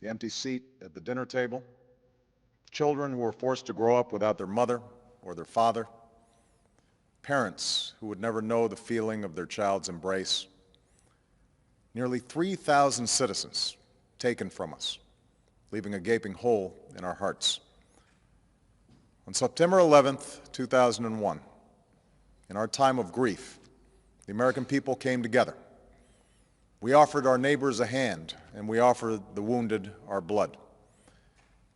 the empty seat at the dinner table, children who were forced to grow up without their mother or their father, parents who would never know the feeling of their child's embrace, nearly 3,000 citizens taken from us, leaving a gaping hole in our hearts. On September 11th, 2001, in our time of grief, the American people came together. We offered our neighbors a hand, and we offered the wounded our blood.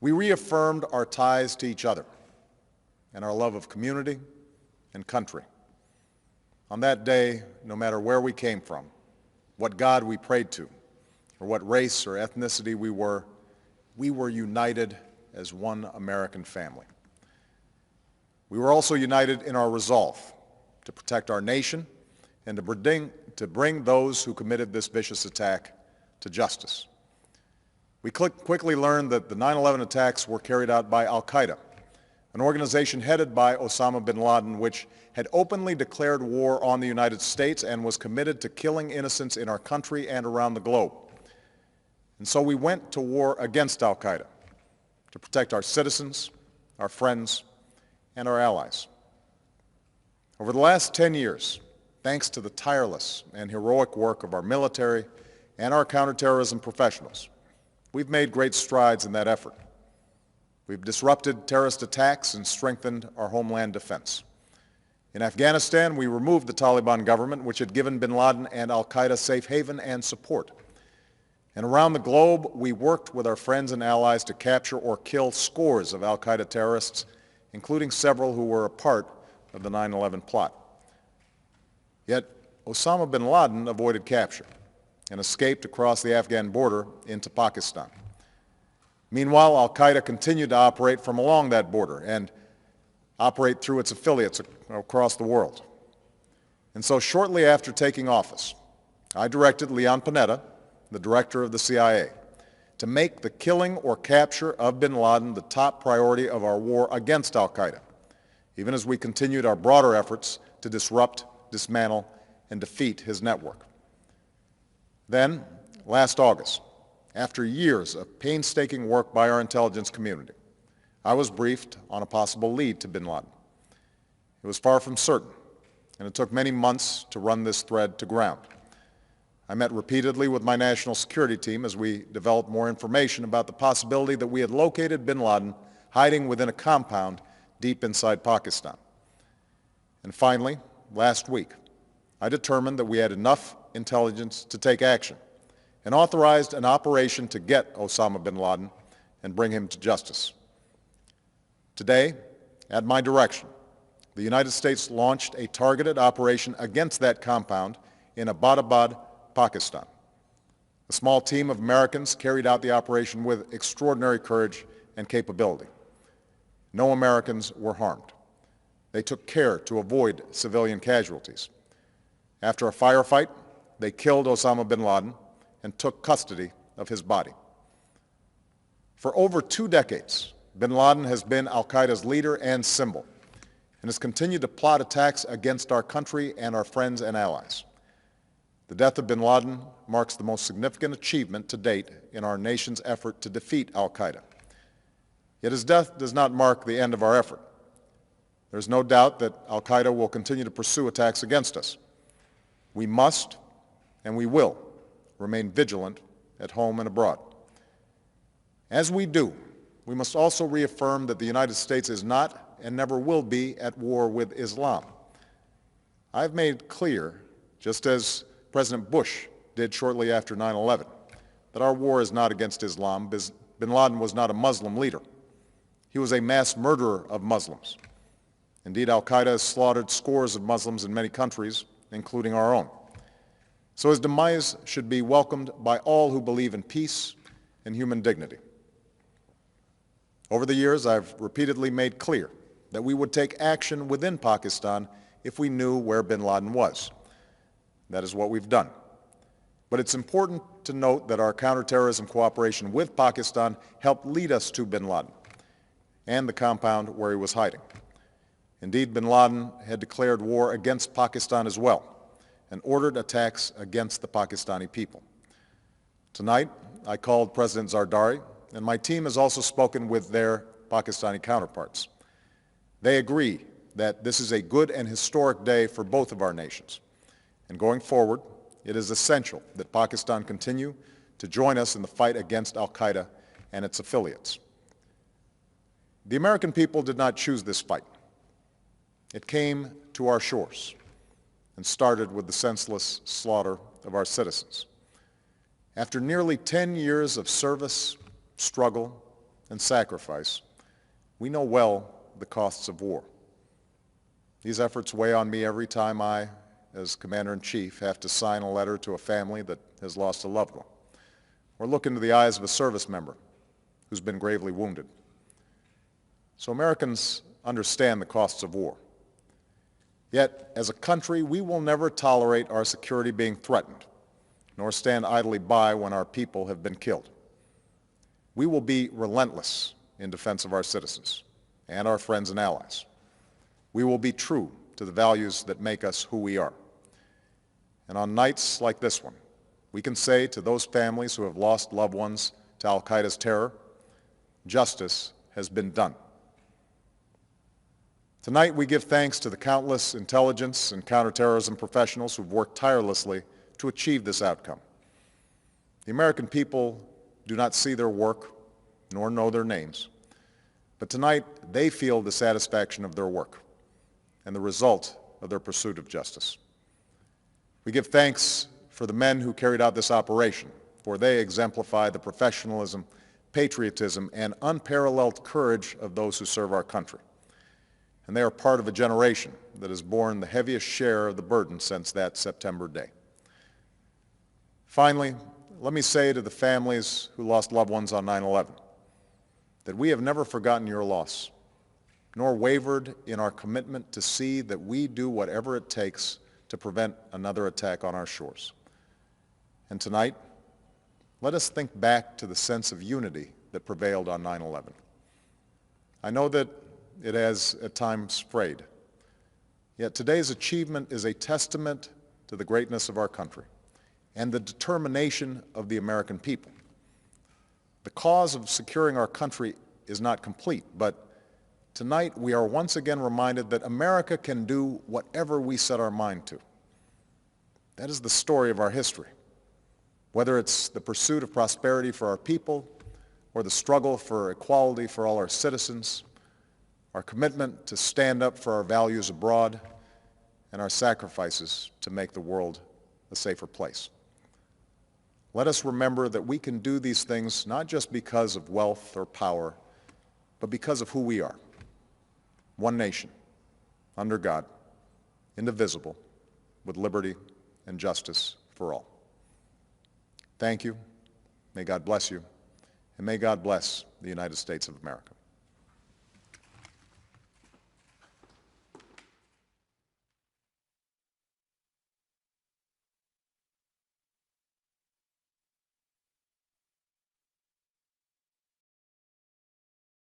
We reaffirmed our ties to each other and our love of community and country. On that day, no matter where we came from, what God we prayed to, or what race or ethnicity we were united as one American family. We were also united in our resolve to protect our nation and to bring those who committed this vicious attack to justice. We quickly learned that the 9/11 attacks were carried out by Al-Qaeda, an organization headed by Osama bin Laden, which had openly declared war on the United States and was committed to killing innocents in our country and around the globe. And so we went to war against Al-Qaeda to protect our citizens, our friends, and our allies. Over the last 10 years, thanks to the tireless and heroic work of our military and our counterterrorism professionals, we've made great strides in that effort. We've disrupted terrorist attacks and strengthened our homeland defense. In Afghanistan, we removed the Taliban government, which had given bin Laden and al-Qaeda safe haven and support. And around the globe, we worked with our friends and allies to capture or kill scores of al-Qaeda terrorists, including several who were a part of the 9/11 plot. Yet, Osama bin Laden avoided capture and escaped across the Afghan border into Pakistan. Meanwhile, al-Qaeda continued to operate from along that border and operate through its affiliates across the world. And so shortly after taking office, I directed Leon Panetta, the director of the CIA, to make the killing or capture of bin Laden the top priority of our war against al-Qaeda, even as we continued our broader efforts to disrupt, dismantle, and defeat his network. Then, last August, after years of painstaking work by our intelligence community, I was briefed on a possible lead to bin Laden. It was far from certain, and it took many months to run this thread to ground. I met repeatedly with my national security team as we developed more information about the possibility that we had located bin Laden hiding within a compound deep inside Pakistan. And finally, last week, I determined that we had enough intelligence to take action and authorized an operation to get Osama bin Laden and bring him to justice. Today, at my direction, the United States launched a targeted operation against that compound in Abbottabad, Pakistan. A small team of Americans carried out the operation with extraordinary courage and capability. No Americans were harmed. They took care to avoid civilian casualties. After a firefight, they killed Osama bin Laden and took custody of his body. For over 2 decades, bin Laden has been al-Qaeda's leader and symbol, and has continued to plot attacks against our country and our friends and allies. The death of bin Laden marks the most significant achievement to date in our nation's effort to defeat al-Qaeda. Yet his death does not mark the end of our effort. There is no doubt that al-Qaeda will continue to pursue attacks against us. We must, and we will, remain vigilant at home and abroad. As we do, we must also reaffirm that the United States is not and never will be at war with Islam. I've made clear, just as President Bush did shortly after 9/11, that our war is not against Islam. Bin Laden was not a Muslim leader. He was a mass murderer of Muslims. Indeed, al-Qaeda has slaughtered scores of Muslims in many countries, including our own. So his demise should be welcomed by all who believe in peace and human dignity. Over the years, I've repeatedly made clear that we would take action within Pakistan if we knew where bin Laden was. That is what we've done. But it's important to note that our counterterrorism cooperation with Pakistan helped lead us to bin Laden and the compound where he was hiding. Indeed, bin Laden had declared war against Pakistan as well and ordered attacks against the Pakistani people. Tonight, I called President Zardari, and my team has also spoken with their Pakistani counterparts. They agree that this is a good and historic day for both of our nations. And going forward, it is essential that Pakistan continue to join us in the fight against al-Qaeda and its affiliates. The American people did not choose this fight. It came to our shores and started with the senseless slaughter of our citizens. After nearly 10 years of service, struggle, and sacrifice, we know well the costs of war. These efforts weigh on me every time I, as Commander-in-Chief, have to sign a letter to a family that has lost a loved one, or look into the eyes of a service member who's been gravely wounded. So Americans understand the costs of war. Yet, as a country, we will never tolerate our security being threatened, nor stand idly by when our people have been killed. We will be relentless in defense of our citizens and our friends and allies. We will be true to the values that make us who we are. And on nights like this one, we can say to those families who have lost loved ones to al-Qaeda's terror, justice has been done. Tonight we give thanks to the countless intelligence and counterterrorism professionals who've worked tirelessly to achieve this outcome. The American people do not see their work nor know their names, but tonight they feel the satisfaction of their work and the result of their pursuit of justice. We give thanks for the men who carried out this operation, for they exemplify the professionalism, patriotism, and unparalleled courage of those who serve our country. And they are part of a generation that has borne the heaviest share of the burden since that September day. Finally, let me say to the families who lost loved ones on 9/11 that we have never forgotten your loss, nor wavered in our commitment to see that we do whatever it takes to prevent another attack on our shores. And tonight, let us think back to the sense of unity that prevailed on 9/11. I know that it has at times frayed, yet today's achievement is a testament to the greatness of our country and the determination of the American people. The cause of securing our country is not complete, but tonight we are once again reminded that America can do whatever we set our mind to. That is the story of our history. Whether it's the pursuit of prosperity for our people or the struggle for equality for all our citizens, our commitment to stand up for our values abroad, and our sacrifices to make the world a safer place. Let us remember that we can do these things not just because of wealth or power, but because of who we are. One nation, under God, indivisible, with liberty and justice for all. Thank you. May God bless you. And may God bless the United States of America.